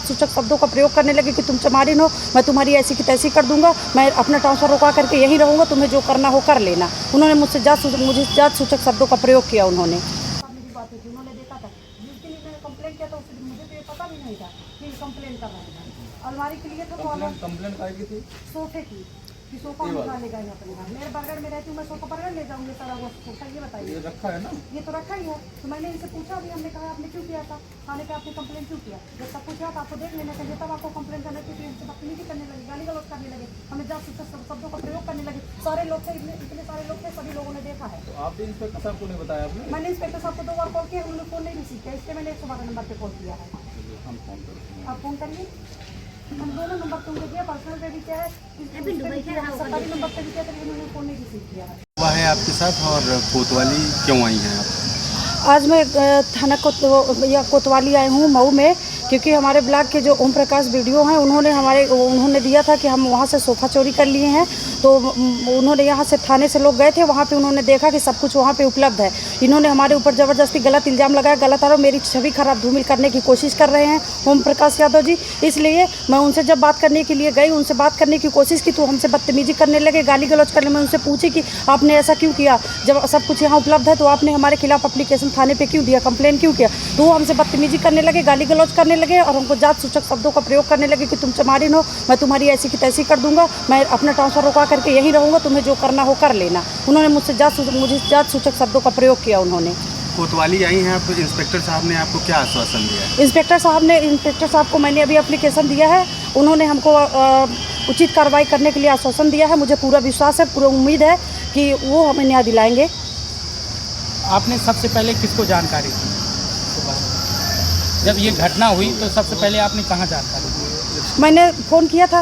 सूचक शब्दों का प्रयोग करने लगे कि तुम चमारिन हो, मैं तुम्हारी ऐसी की तैसी कर दूंगा, मैं अपना ट्रांसफ़र रुका करके यहीं रहूँगा, तुम्हें जो करना हो कर लेना। उन्होंने मुझे जात सूचक शब्दों का प्रयोग किया। उन्होंने देखा था जिस दिन मैंने कंप्लेन किया था उस दिन मुझे तो ये पता भी नहीं था कि कंप्लेन कर रहे हैं। अलमारी के लिए था तो कंप्लेन काय की थी? सोफे की कि सोफा उठा लेगा यहाँ अपने घर। मेरे बर्गर में रहती हूँ, मैं सोफा बर्गर ले जाऊँगी सारा वो सोफा। ये बताइए, ये रखा है ना? ये तो रखा ही है। तो मैंने इनसे पूछा भी, हमने कहा आपने क्यों किया था थाने पे, आपने कंप्लेन क्यों किया? जब सब कुछ हुआ तो आपको देख लेना चाहिए, तब आपको कंप्लेन करना चाहिए। इनसे बदतमीजी करने लगे, गाली गलौज करने लगे, हमें जात सूचक शब्दों का प्रयोग करने लगे। सारे लोग थे, इतने सारे लोग थे, सभी लोगों ने देखा है। तो आपने इंस्पेक्टर साहब को नहीं बताया? आपने? मैंने इंस्पेक्टर साहब को 2 बार कॉल किया, उन्होंने फ़ोन नहीं रिसीव किया, इसलिए मैंने 112 नंबर पे कॉल किया है। हम फोन करते हैं। आप फ़ोन करिए, हम दोनों नंबर पे उनको दिया, पर्सनल पे भी किया है, सरकारी नंबर पे भी किया, तो उन्होंने फ़ोन नहीं रिसीव किया है। हुआ है आपके साथ और कोतवाली क्यों आई हैं आप? आज मैं थाना कोतवाली आई हूँ मऊ में, क्योंकि हमारे ब्लॉक के जो ओम प्रकाश वीडियो हैं उन्होंने दिया था कि हम वहाँ से सोफ़ा चोरी कर लिए हैं। तो उन्होंने यहाँ से थाने से लोग गए थे, वहाँ पे उन्होंने देखा कि सब कुछ वहाँ पे उपलब्ध है। इन्होंने हमारे ऊपर ज़बरदस्ती गलत इल्ज़ाम लगाया, गलत आरोप, मेरी छवि खराब धूमिल करने की कोशिश कर रहे हैं ओम प्रकाश यादव जी। इसलिए मैं उनसे जब बात करने के लिए गई, उनसे बात करने की कोशिश की तो हमसे बदतमीजी करने लगे, गाली गलौज करने। मैं उनसे पूछी कि आपने ऐसा क्यों किया, जब सब कुछ यहाँ उपलब्ध है तो आपने हमारे खिलाफ एप्लीकेशन थाने पे क्यों दिया, कंप्लेन क्यों किया? तो वो हमसे बदतमीजी करने लगे, गाली गलौज करने लगे और हमको जात सूचक शब्दों का प्रयोग करने लगे कि तुम चमारिन हो, मैं तुम्हारी ऐसी की तैसी कर दूंगा, मैं अपना ट्रांसफ़र रुका करके यहीं रहूँगा, तुम्हें जो करना हो कर लेना। उन्होंने मुझे जात सूचक शब्दों का प्रयोग किया। उन्होंने कोतवाली आई हैं आप, इंस्पेक्टर साहब ने आपको क्या आश्वासन दिया है? इंस्पेक्टर साहब को मैंने अभी एप्लीकेशन दिया है, उन्होंने हमको उचित कार्रवाई करने के लिए आश्वासन दिया है। मुझे पूरा विश्वास है, पूरा उम्मीद है कि वो हमें न्याय दिलाएंगे। आपने सबसे पहले किसको जानकारी दी? जब ये घटना हुई तो सबसे पहले आपने कहाँ जानकारी दी? मैंने फ़ोन किया था